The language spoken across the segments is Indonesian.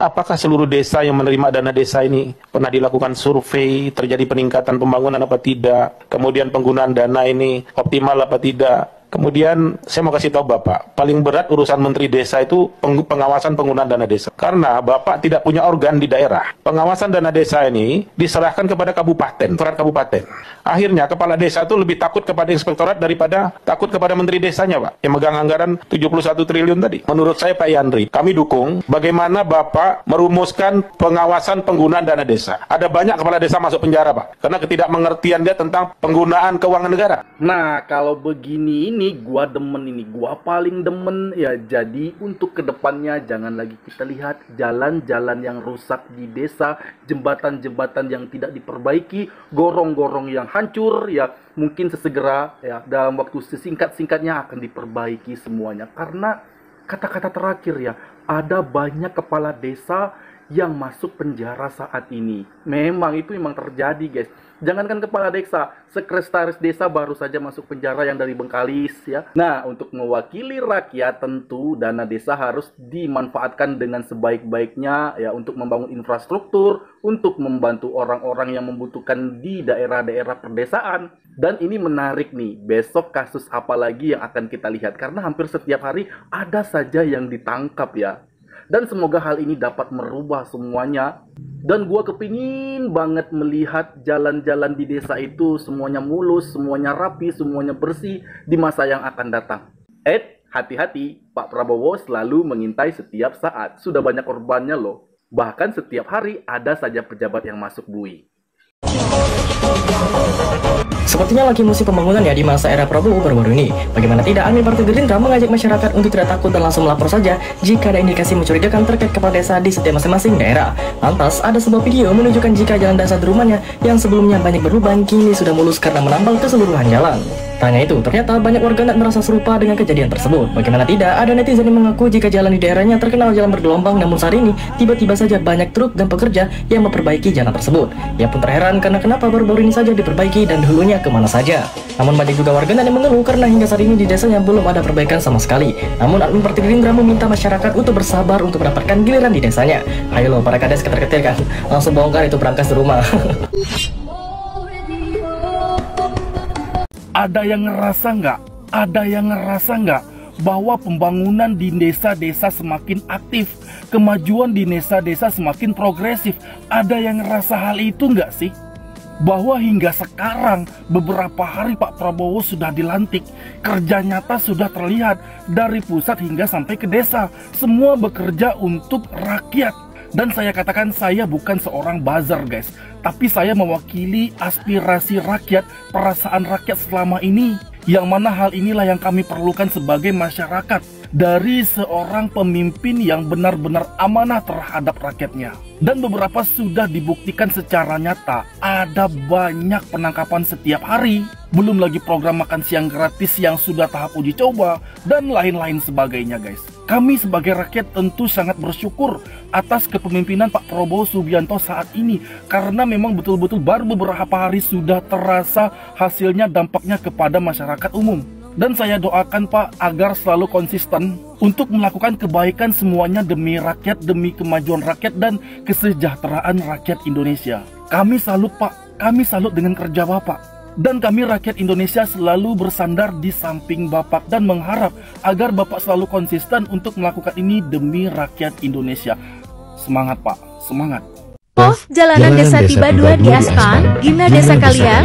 Apakah seluruh desa yang menerima dana desa ini pernah dilakukan survei, terjadi peningkatan pembangunan apa tidak? Kemudian penggunaan dana ini optimal apa tidak? Kemudian saya mau kasih tahu Bapak, paling berat urusan Menteri Desa itu pengawasan penggunaan dana desa. Karena Bapak tidak punya organ di daerah. Pengawasan dana desa ini diserahkan kepada kabupaten, surat kabupaten. Akhirnya kepala desa itu lebih takut kepada inspektorat daripada takut kepada Menteri Desanya, Pak, yang megang anggaran 71 triliun tadi. Menurut saya Pak Yandri, kami dukung bagaimana Bapak merumuskan pengawasan penggunaan dana desa. Ada banyak kepala desa masuk penjara, Pak, karena ketidakmengertian dia tentang penggunaan keuangan negara. Nah, kalau begini ini gua demen ini, gua paling demen ya. Jadi untuk kedepannya jangan lagi kita lihat jalan-jalan yang rusak di desa, jembatan-jembatan yang tidak diperbaiki, gorong-gorong yang hancur ya. Mungkin sesegera ya, dalam waktu sesingkat-singkatnya akan diperbaiki semuanya. Karena kata-kata terakhir ya, ada banyak kepala desa yang masuk penjara saat ini. Memang terjadi, guys. Jangankan kepala desa, sekretaris desa baru saja masuk penjara yang dari Bengkalis ya. Nah, untuk mewakili rakyat tentu dana desa harus dimanfaatkan dengan sebaik-baiknya ya, untuk membangun infrastruktur, untuk membantu orang-orang yang membutuhkan di daerah-daerah perdesaan. Dan ini menarik nih, besok kasus apa lagi yang akan kita lihat, karena hampir setiap hari ada saja yang ditangkap ya. Dan semoga hal ini dapat merubah semuanya. Dan gua kepingin banget melihat jalan-jalan di desa itu semuanya mulus, semuanya rapi, semuanya bersih di masa yang akan datang. Hati-hati, Pak Prabowo selalu mengintai setiap saat. Sudah banyak korbannya loh. Bahkan setiap hari ada saja pejabat yang masuk bui. Sepertinya lagi musim pembangunan ya di masa era Prabowo baru-baru ini. Bagaimana tidak, admin Partai Gerindra mengajak masyarakat untuk tidak takut dan langsung melapor saja jika ada indikasi mencurigakan terkait kepala desa di setiap masing-masing daerah. Lantas, ada sebuah video menunjukkan jika jalan desa di rumahnya yang sebelumnya banyak berlubang kini sudah mulus karena menambal keseluruhan jalan. Tanya itu, ternyata banyak warganet merasa serupa dengan kejadian tersebut. Bagaimana tidak, ada netizen yang mengaku jika jalan di daerahnya terkenal jalan bergelombang, namun saat ini tiba-tiba saja banyak truk dan pekerja yang memperbaiki jalan tersebut. Ia pun terheran karena kenapa baru-baru ini saja diperbaiki dan dulunya kemana saja. Namun banyak juga warganet yang mengeluh karena hingga saat ini di desanya belum ada perbaikan sama sekali. Namun admin Partai Gerindra meminta masyarakat untuk bersabar untuk mendapatkan giliran di desanya. Ayo loh para kades ketar-ketir kan, langsung bongkar itu berangkas di rumah. Ada yang ngerasa nggak bahwa pembangunan di desa-desa semakin aktif, kemajuan di desa-desa semakin progresif? Ada yang ngerasa hal itu nggak sih? Bahwa hingga sekarang beberapa hari Pak Prabowo sudah dilantik, kerja nyata sudah terlihat dari pusat hingga sampai ke desa. Semua bekerja untuk rakyat. Dan saya katakan saya bukan seorang buzzer guys, tapi saya mewakili aspirasi rakyat, perasaan rakyat selama ini. Yang mana hal inilah yang kami perlukan sebagai masyarakat, dari seorang pemimpin yang benar-benar amanah terhadap rakyatnya. Dan beberapa sudah dibuktikan secara nyata. Ada banyak penangkapan setiap hari. Belum lagi program makan siang gratis yang sudah tahap uji coba, dan lain-lain sebagainya guys. Kami sebagai rakyat tentu sangat bersyukur atas kepemimpinan Pak Prabowo Subianto saat ini. Karena memang betul-betul baru beberapa hari sudah terasa hasilnya, dampaknya kepada masyarakat umum. Dan saya doakan Pak agar selalu konsisten untuk melakukan kebaikan semuanya demi rakyat, demi kemajuan rakyat dan kesejahteraan rakyat Indonesia. Kami salut Pak, kami salut dengan kerja Bapak. Dan kami rakyat Indonesia selalu bersandar di samping Bapak dan mengharap agar Bapak selalu konsisten untuk melakukan ini demi rakyat Indonesia. Semangat Pak, semangat. Jalanan desa tiba 2 di aspal, gimana desa kalian?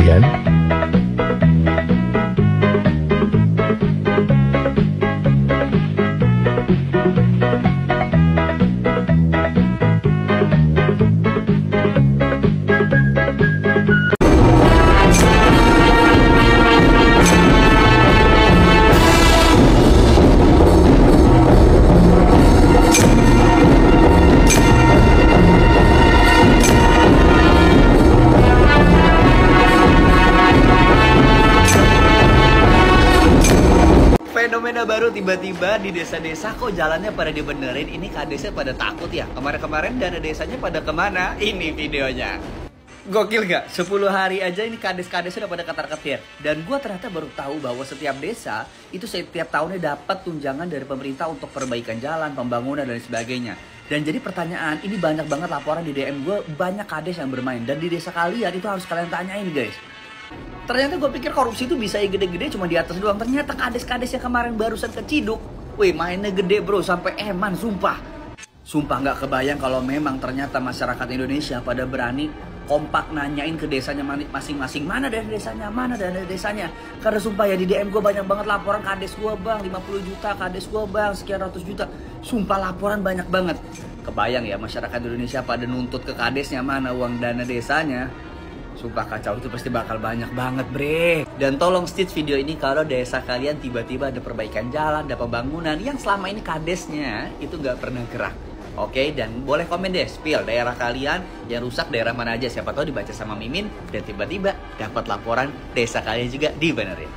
Fenomena baru tiba-tiba di desa-desa kok jalannya pada dibenerin. Ini kadesnya pada takut ya. Kemarin-kemarin dana desanya pada kemana? Ini videonya. Gokil gak? 10 hari aja ini kades-kades udah pada ketar-ketir. Dan gue ternyata baru tahu bahwa setiap desa itu setiap tahunnya dapat tunjangan dari pemerintah untuk perbaikan jalan, pembangunan dan sebagainya. Dan jadi pertanyaan, ini banyak banget laporan di DM gue, banyak kades yang bermain. Dan di desa kalian itu harus kalian tanyain guys. Ternyata gue pikir korupsi itu bisa gede-gede cuma di atas doang. Ternyata kades-kades yang kemarin barusan keciduk, wih mainnya gede bro, sampai eman sumpah. Sumpah nggak kebayang kalau memang ternyata masyarakat Indonesia pada berani kompak nanyain ke desanya masing-masing, mana dana desanya, mana dana desanya. Karena sumpah ya di DM gue banyak banget laporan kades gue bang 50 juta, kades gue bang sekian ratus juta. Sumpah laporan banyak banget. Kebayang ya masyarakat Indonesia pada nuntut ke kadesnya mana uang dana desanya. Sumpah kacau, itu pasti bakal banyak banget bre. Dan tolong stitch video ini kalau desa kalian tiba-tiba ada perbaikan jalan, ada pembangunan yang selama ini kadesnya itu nggak pernah gerak. Oke, dan boleh komen deh, spill daerah kalian yang rusak daerah mana aja. Siapa tahu dibaca sama Mimin dan tiba-tiba dapat laporan desa kalian juga dibenerin.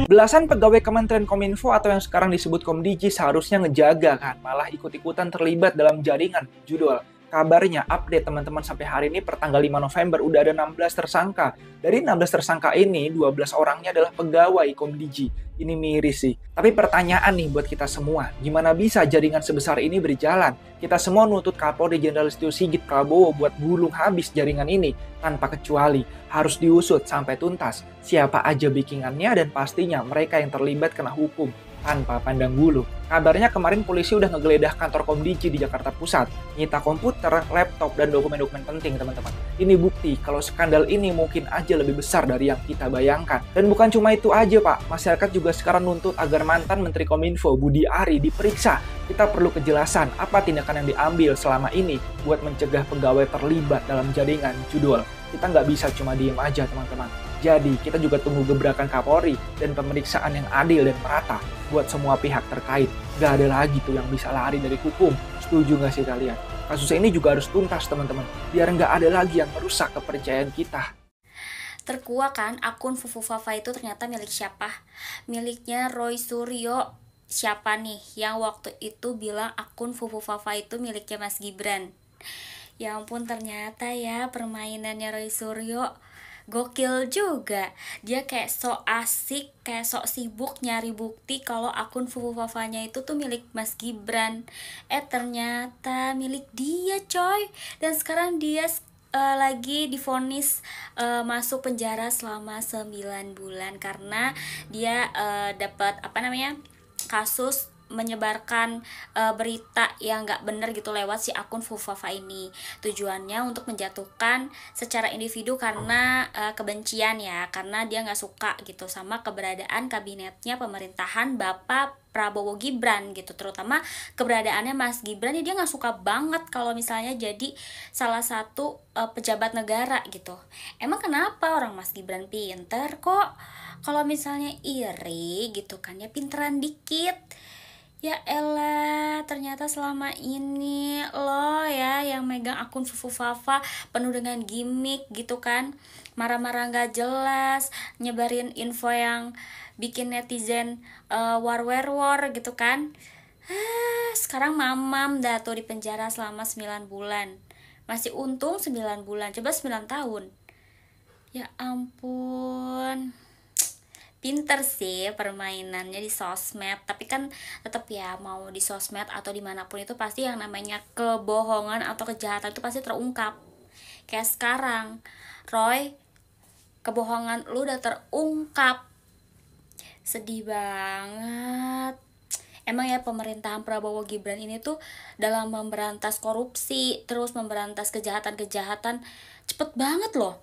Belasan pegawai Kementerian Kominfo atau yang sekarang disebut Komdiji seharusnya ngejaga kan, malah ikut-ikutan terlibat dalam jaringan. Judul, kabarnya update teman-teman sampai hari ini pertanggal 5 November udah ada 16 tersangka. Dari 16 tersangka ini, 12 orangnya adalah pegawai Komdiji. Ini miris sih. Tapi pertanyaan nih buat kita semua, gimana bisa jaringan sebesar ini berjalan? Kita semua nuntut Kapolri Jenderal Listio Sigit Prabowo buat gulung habis jaringan ini tanpa kecuali. Harus diusut sampai tuntas siapa aja backingannya dan pastinya mereka yang terlibat kena hukum tanpa pandang bulu. Kabarnya kemarin polisi udah ngegeledah kantor Komdiji di Jakarta Pusat, nyita komputer, laptop, dan dokumen-dokumen penting teman-teman. Ini bukti kalau skandal ini mungkin aja lebih besar dari yang kita bayangkan. Dan bukan cuma itu aja Pak, masyarakat juga sekarang nuntut agar mantan Menteri Kominfo Budi Ari diperiksa. Kita perlu kejelasan apa tindakan yang diambil selama ini buat mencegah pegawai terlibat dalam jaringan. Judul, kita nggak bisa cuma diem aja teman-teman. Jadi kita juga tunggu gebrakan Kapolri dan pemeriksaan yang adil dan merata buat semua pihak terkait. Gak ada lagi tuh yang bisa lari dari hukum. Setuju gak sih kalian? Kasus ini juga harus tuntas teman-teman, biar nggak ada lagi yang merusak kepercayaan kita. Terkuak kan akun Fufu Fafa itu ternyata milik siapa? Miliknya Roy Suryo. Siapa nih yang waktu itu bilang akun Fufu Fafa itu miliknya Mas Gibran? Ya ampun, ternyata ya permainannya Roy Suryo gokil juga. Dia kayak sok asik, kayak sok sibuk nyari bukti kalau akun Fufu Fafanya itu tuh milik Mas Gibran. Ternyata milik dia coy. Dan sekarang dia lagi divonis masuk penjara selama 9 bulan karena dia dapat kasus menyebarkan berita yang nggak benar gitu lewat si akun Fufu Fafa ini. Tujuannya untuk menjatuhkan secara individu karena kebencian ya, karena dia nggak suka gitu sama keberadaan kabinetnya pemerintahan Bapak Prabowo Gibran gitu, terutama keberadaannya Mas Gibran dia nggak suka banget kalau misalnya jadi salah satu pejabat negara gitu. Emang kenapa? Orang Mas Gibran pinter kok. Kalau misalnya iri gitu kan ya pinteran dikit. Ya elah, ternyata selama ini lo ya yang megang akun Fufu Fafa penuh dengan gimmick gitu kan. Marah-marah gak jelas, nyebarin info yang bikin netizen war gitu kan. Sekarang mamam dah tuh di penjara selama 9 bulan. Masih untung 9 bulan, coba 9 tahun. Ya ampun. Pinter sih permainannya di sosmed, tapi kan tetap ya mau di sosmed atau dimanapun itu pasti yang namanya kebohongan atau kejahatan itu pasti terungkap. Kayak sekarang, Roy, kebohongan lu udah terungkap. Sedih banget. Emang ya pemerintahan Prabowo Gibran ini tuh dalam memberantas korupsi, terus memberantas kejahatan-kejahatan cepet banget loh.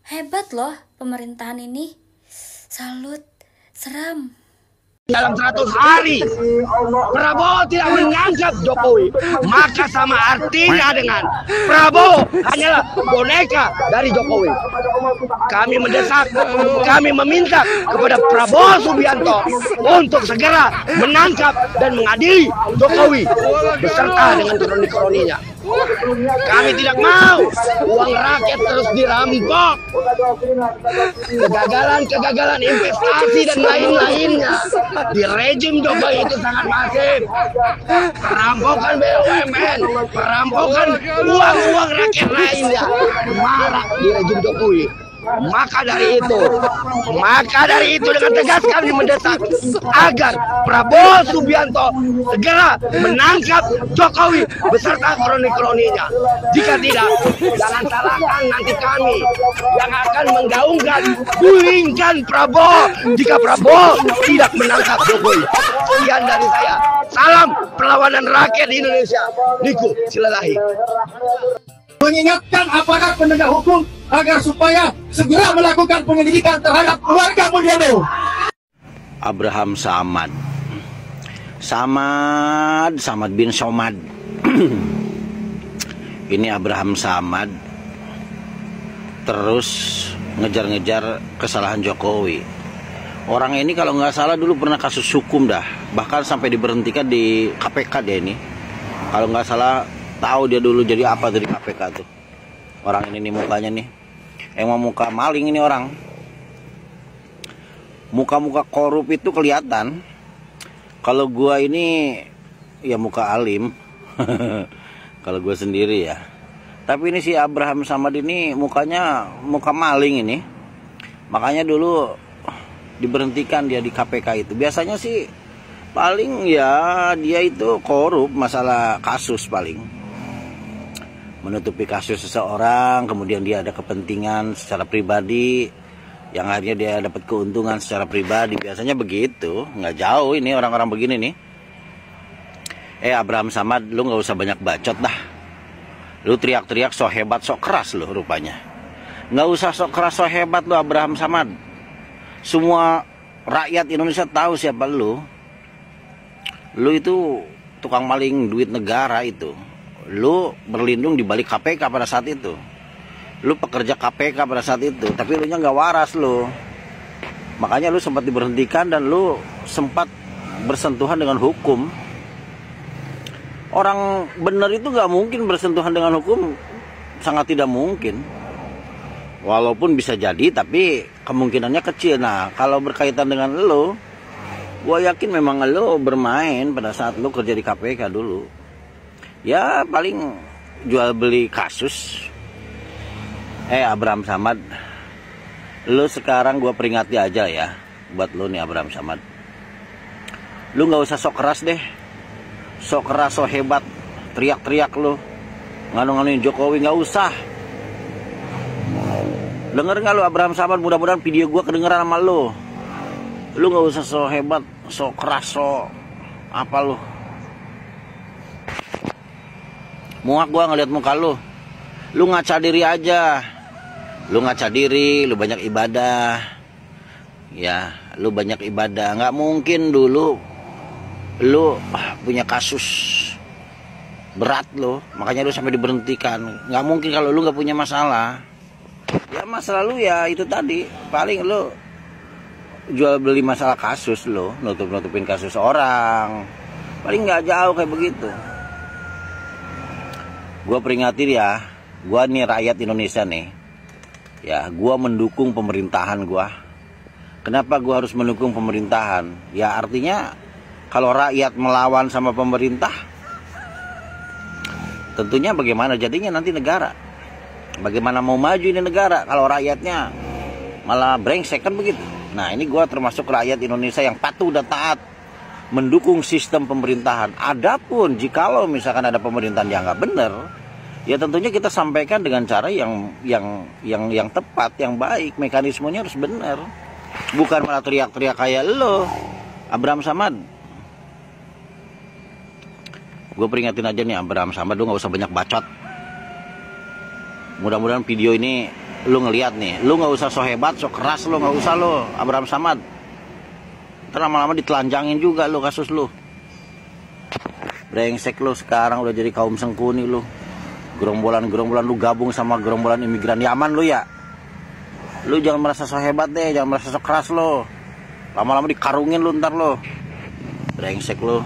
Hebat loh pemerintahan ini. Salut, seram. Dalam 100 hari Prabowo tidak menganggap Jokowi, maka sama artinya dengan Prabowo hanyalah boneka dari Jokowi. Kami mendesak, kami meminta kepada Prabowo Subianto untuk segera menangkap dan mengadili Jokowi beserta dengan kroni-kroninya. Kami tidak mau uang rakyat terus dirampok. Kegagalan investasi dan lain-lainnya di rejim Jokowi itu sangat masif. Perampokan BUMN, perampokan uang-uang rakyat lainnya marak di rejim Jokowi. Maka dari itu dengan tegas kami mendesak agar Prabowo Subianto segera menangkap Jokowi beserta kroni-kroninya. Jika tidak, jangan salahkan nanti kami yang akan menggaungkan, gulingkan Prabowo jika Prabowo tidak menangkap Jokowi. Sekian dari saya. Salam perlawanan rakyat di Indonesia. Niku Silalahi. Mengingatkan aparat penegak hukum agar supaya segera melakukan penyelidikan terhadap keluarga Mulyono. Abraham Samad bin Somad. Ini Abraham Samad terus ngejar-ngejar kesalahan Jokowi. Orang ini kalau nggak salah dulu pernah kasus hukum dah, bahkan sampai diberhentikan di KPK dia ini. Kalau nggak salah, tahu dia dulu jadi apa dari KPK tuh. Orang ini nih mukanya nih, emang muka maling ini orang. Muka-muka korup itu kelihatan. Kalau gua ini ya muka alim. Kalau gua sendiri ya. Tapi ini si Abraham Samad ini mukanya muka maling ini. Makanya dulu diberhentikan dia di KPK itu. Biasanya sih paling ya dia itu korup, masalah kasus paling. Menutupi kasus seseorang, kemudian dia ada kepentingan secara pribadi, yang akhirnya dia dapat keuntungan secara pribadi. Biasanya begitu, nggak jauh ini orang-orang begini nih. Abraham Samad, lu nggak usah banyak bacot dah. Lu teriak-teriak so hebat, so keras lu rupanya. Nggak usah so keras, so hebat lu Abraham Samad. Semua rakyat Indonesia tahu siapa lu. Lu itu tukang maling duit negara itu. Lu berlindung di balik KPK pada saat itu. Lu pekerja KPK pada saat itu, tapi lu nya nggak waras lu. Makanya lu sempat diberhentikan dan lu sempat bersentuhan dengan hukum. Orang benar itu nggak mungkin bersentuhan dengan hukum, sangat tidak mungkin. Walaupun bisa jadi, tapi kemungkinannya kecil. Nah, kalau berkaitan dengan lu, gua yakin memang lu bermain pada saat lu kerja di KPK dulu. Ya paling jual beli kasus. Abraham Samad, lu sekarang gua peringati aja ya, buat lu nih Abraham Samad. Lu nggak usah sok keras deh, sok keras, sok hebat, teriak-teriak lu, nganu-nganuin Jokowi, nggak usah. Denger nggak lu Abraham Samad? Mudah-mudahan video gua kedengeran sama lu. Lu nggak usah sok hebat, sok keras, sok apa lu. Muak gua ngeliat muka lu. Lu ngaca diri aja. Lu ngaca diri, lu banyak ibadah. Ya, lu banyak ibadah. Nggak mungkin dulu lu punya kasus berat lu, makanya lu sampai diberhentikan. Nggak mungkin kalau lu nggak punya masalah. Ya masalah lu ya itu tadi. Paling lu jual beli masalah kasus lu, nutup-nutupin kasus orang. Paling nggak jauh kayak begitu. Gue peringatin ya, gue nih rakyat Indonesia nih, ya gue mendukung pemerintahan gue. Kenapa gue harus mendukung pemerintahan? Ya artinya kalau rakyat melawan sama pemerintah, tentunya bagaimana jadinya nanti negara? Bagaimana mau maju ini negara kalau rakyatnya malah brengsek kan begitu? Nah ini gue termasuk rakyat Indonesia yang patuh dan taat mendukung sistem pemerintahan. Adapun jikalau misalkan ada pemerintahan yang nggak benar, ya tentunya kita sampaikan dengan cara yang tepat, yang baik. Mekanismenya harus benar, bukan malah teriak-teriak kayak lo, Abraham Samad. Gue peringatin aja nih Abraham Samad, lu nggak usah banyak bacot. Mudah-mudahan video ini lu ngeliat nih, lu nggak usah so hebat, so keras, lu nggak usah lo, Abraham Samad. Ntar lama-lama ditelanjangin juga lo kasus lo. Brengsek lo sekarang udah jadi kaum sengkuni lo. Gerombolan-gerombolan lu gabung sama gerombolan imigran Yaman lo ya. Lu jangan merasa so hebat deh, jangan merasa so keras lo. Lama-lama dikarungin lo ntar lo. Brengsek lo.